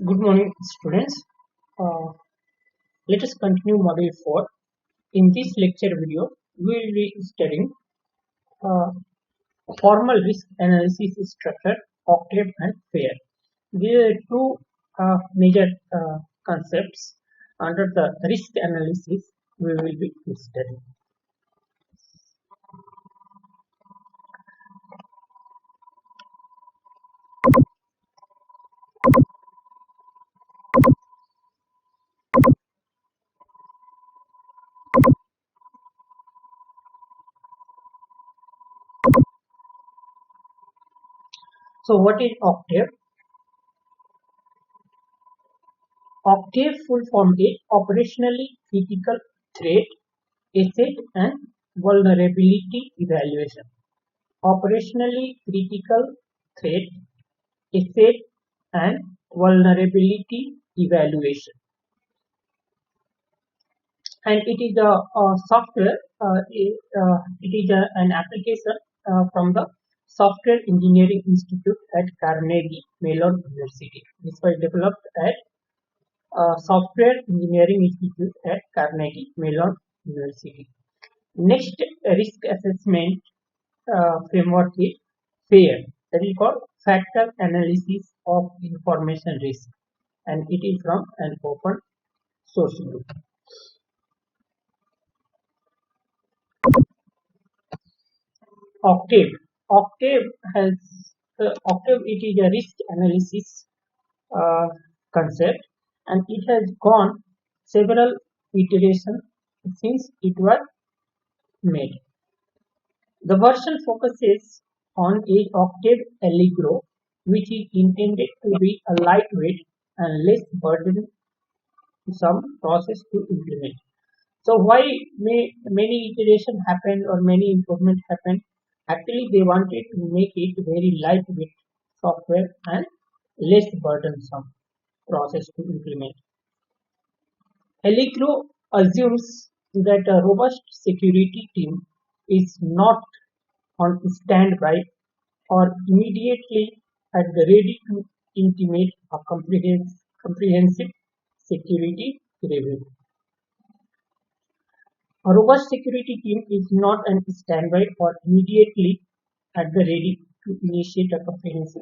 Good morning, students. Uh, Let us continue Module 4. In this lecture video, we will be studying uh, formal risk analysis structure, Octave and FAIR. These are two major concepts under the risk analysis we will be studying. So, what is Octave? Octave full form is operationally critical threat, asset, and vulnerability evaluation. Operationally critical threat, asset, and vulnerability evaluation. And it is a software. It is an application from the Software Engineering Institute at Carnegie Mellon University. This was developed at Software Engineering Institute at Carnegie Mellon University. Next risk assessment framework is FAIR, that is called Factor Analysis of Information Risk, and it is from an open source book. Octave. Octave has Octave. It is a risk analysis uh, concept, and it has gone several iterations since it was made. The version focuses on a Octave Allegro, which is intended to be a lightweight and less burdensome process to implement. So why many iteration happened or many improvement happened? Actually, they wanted to make it very lightweight software and less burdensome process to implement. Allegro assumes that a robust security team is not on standby or immediately at the ready to intimate a comprehensive security review. A robust security team is not on standby or immediately at the ready to initiate a comprehensive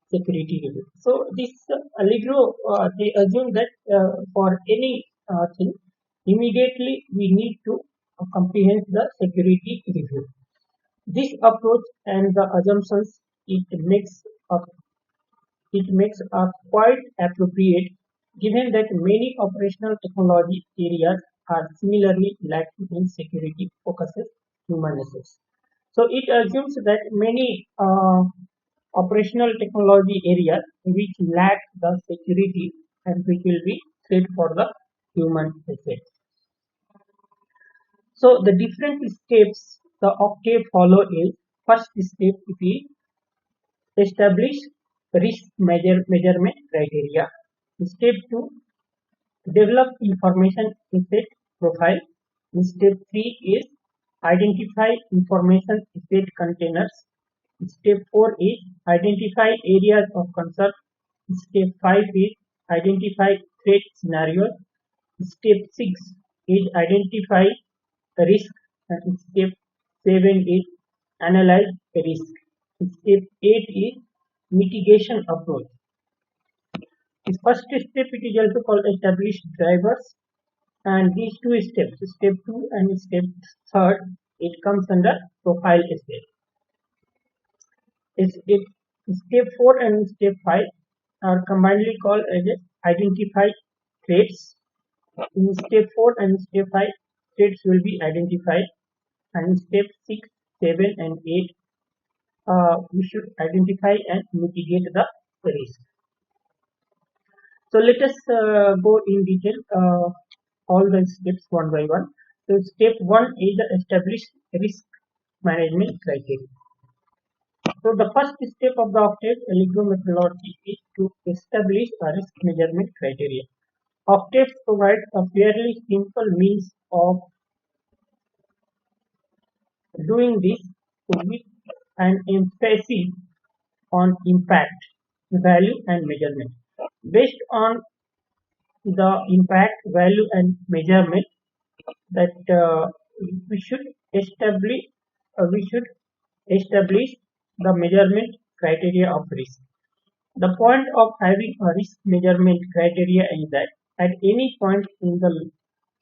security review. So this Allegro, they assume that for any thing, immediately we need to comprehend the security review. This approach and the assumptions up it makes are quite appropriate given that many operational technology areas are similarly lacking in security focuses human assets. So it assumes that many operational technology areas which lack the security and which will be threat for the human assets. So the different steps the Octave follow is first step it is establish measurement criteria. Step 2, develop information asset profile. Step 3 is identify information asset containers. Step 4 is identify areas of concern. Step 5 is identify threat scenarios. Step 6 is identify risk. And step 7 is analyze risk. Step 8 is mitigation approach. This first step it is also called establish drivers, and these two steps, step 2 and step 3, it comes under profile step. Step 4 and step 5 are combinedly called as identify threats. In step 4 and step 5, threats will be identified, and step 6, 7 and 8, we should identify and mitigate the risk. So let us go in detail all the steps one by one. So step 1 is the establish risk management criteria. So the first step of the Octave Allegro methodology is to establish a risk measurement criteria. Octave provides a fairly simple means of doing this with an emphasis on impact, value, and measurement. Based on the impact, value, and measurement, that we should establish we should establish the measurement criteria of risk. The point of having a risk measurement criteria is that at any point in the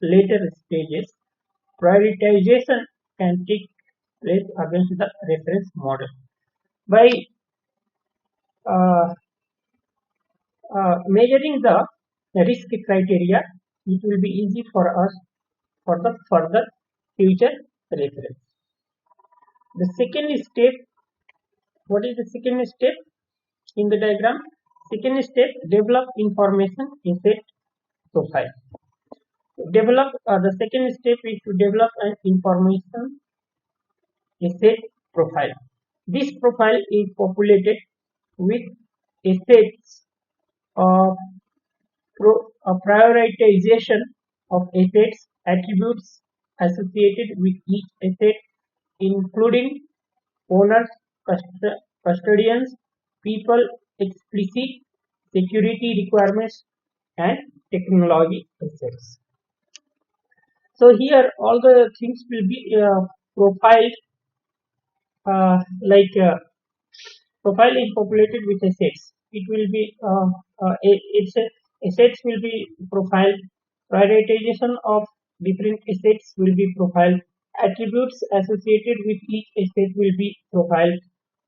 later stages, prioritization can take place against the reference model. By uh, measuring the risk criteria, it will be easy for us for the further future reference. The second step, what is the second step in the diagram? Second step, develop information asset profile. The second step is to develop an information asset profile. This profile is populated with assets of a prioritization of assets, attributes associated with each asset, including owners, custodians, people, explicit security requirements, and technology assets. So here all the things will be profiled, like profile is populated with assets. It will be assets will be profiled. Prioritization of different assets will be profiled. Attributes associated with each asset will be profiled,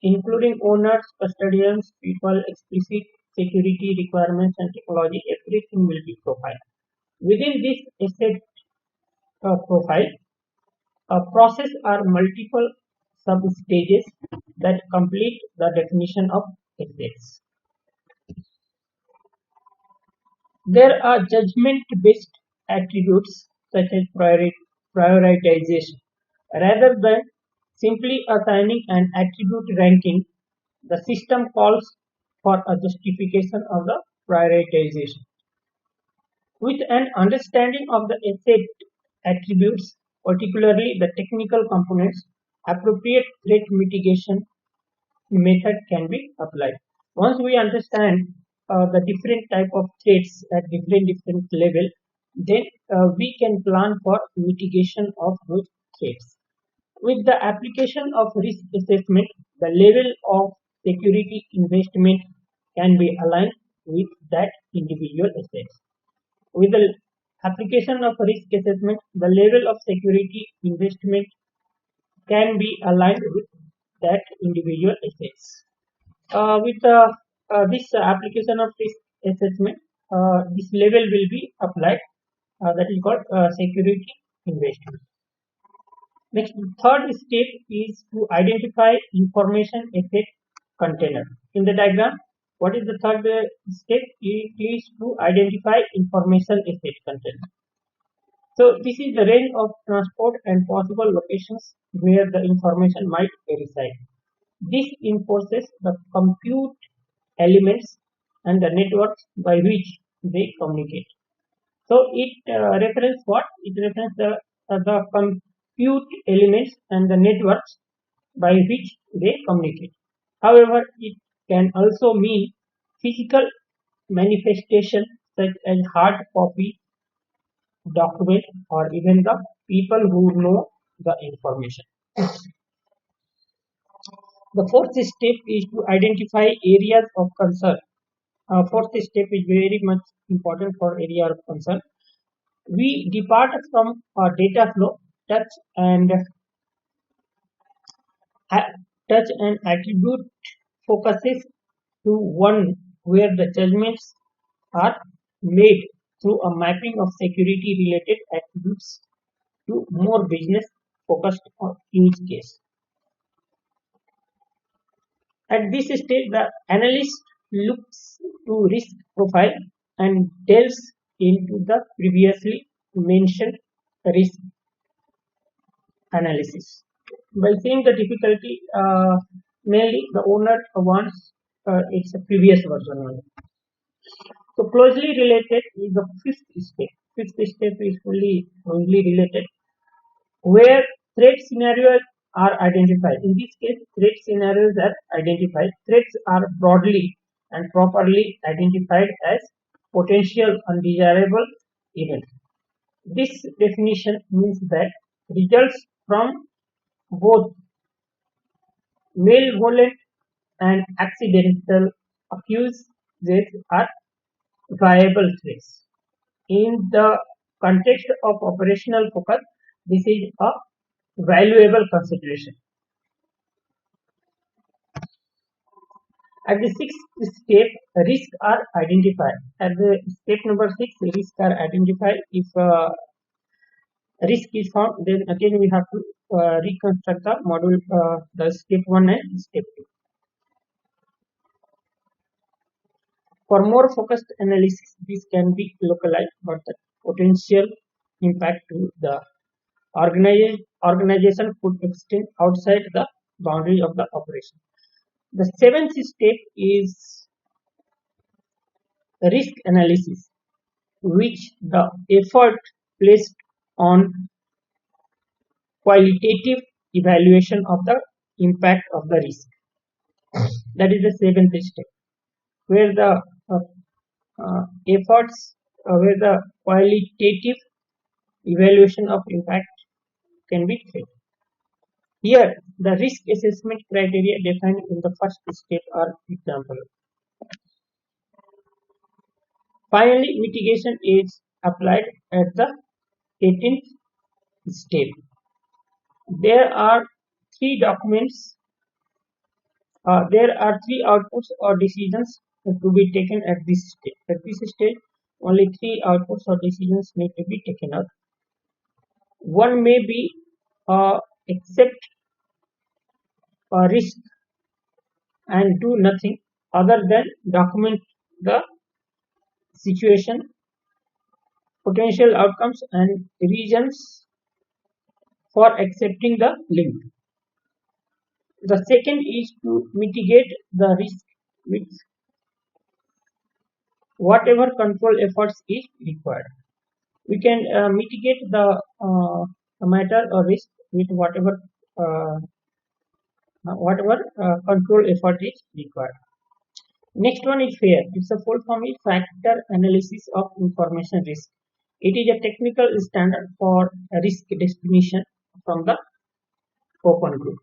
including owners, custodians, people, explicit security requirements, and technology. Everything will be profiled. Within this asset profile, a process are multiple sub-stages that complete the definition of assets. There are judgment-based attributes such as prioritization. Rather than simply assigning an attribute ranking, the system calls for a justification of the prioritization. With an understanding of the asset attributes, particularly the technical components, appropriate threat mitigation method can be applied. Once we understand the different type of threats at different level, then we can plan for mitigation of those threats. With the application of risk assessment, the level of security investment can be aligned with that individual assets. With the application of risk assessment, the level of security investment can be aligned with that individual assets. With this application of risk assessment, this level will be applied. That is called security investment. Next, third step is to identify information asset container. In the diagram, what is the third step? It is to identify information asset container. So this is the range of transport and possible locations where the information might reside. This enforces the compute elements and the networks by which they communicate. So it reference what? It reference the compute elements and the networks by which they communicate. However, it can also mean physical manifestation such as hard copy document or even the people who know the information. The fourth step is to identify areas of concern. Fourth step is very much important for area of concern. We depart from data flow, touch and touch and attribute focuses to one where the judgments are made through a mapping of security related attributes to more business focused on use case. At this stage, the analyst looks to risk profile and delves into the previously mentioned risk analysis. By seeing the difficulty, mainly the owner wants its previous version only. So closely related is the fifth step. Fifth step is fully closely related, where threat scenarios are identified. In this case, threat scenarios are identified. Threats are broadly and properly identified as potential undesirable events. This definition means that results from both malevolent and accidental accuses are viable threats. In the context of operational focus, this is a valuable consideration. At the sixth step, risks are identified. At the step number 6, risks are identified. If risk is found, then again we have to reconstruct the module, the step 1 and step 2. For more focused analysis, this can be localized, but the potential impact to the organization could extend outside the boundary of the operation. The seventh step is risk analysis, which the effort placed on qualitative evaluation of the impact of the risk. That is the seventh step, where the efforts, where the qualitative evaluation of impact can be taken. Here, the risk assessment criteria defined in the first step are example. Finally, mitigation is applied at the 18th step. There are three documents. There are three outputs or decisions to be taken at this stage. At this stage, only three outputs or decisions need to be taken out. One may be accept a risk and do nothing other than document the situation, potential outcomes, and reasons for accepting the link. The second is to mitigate the risk with whatever control efforts is required. We can mitigate the matter or risk with whatever control effort is required. Next one is FAIR. Its a full form is Factor Analysis of Information Risk. It is a technical standard for risk definition from the Open Group.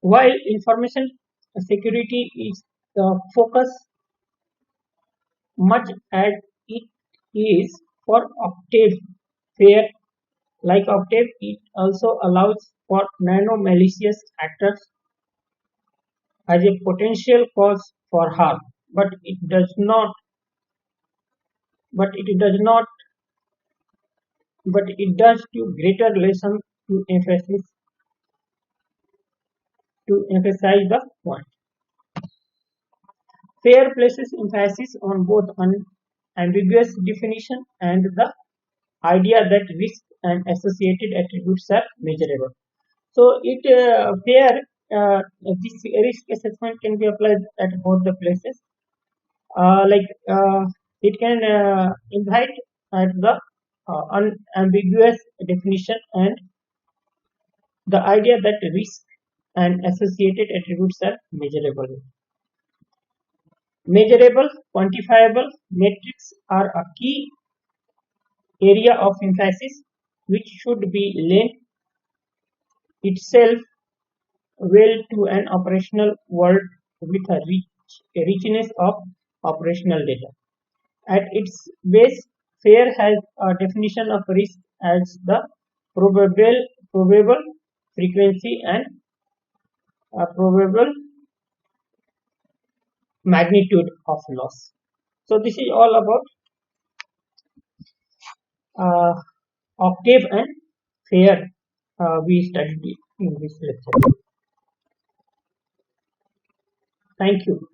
While information security is the focus, much as it is for Octave FAIR, like Octave, it also allows for nano-malicious actors as a potential cause for harm, but it does not. But it does to greater lesson to emphasize the point. FAIR places emphasis on both unambiguous definition and the idea that risk and associated attributes are measurable. So FAIR, this risk assessment can be applied at both the places. It can invite at the unambiguous definition and the idea that risk and associated attributes are measurable. Measurable, quantifiable metrics are a key area of emphasis which should be lent itself well to an operational world with a richness of operational data. At its base, FAIR has a definition of risk as the probable frequency and probable magnitude of loss. So this is all about Octave and FAIR we studied in this lecture. Thank you.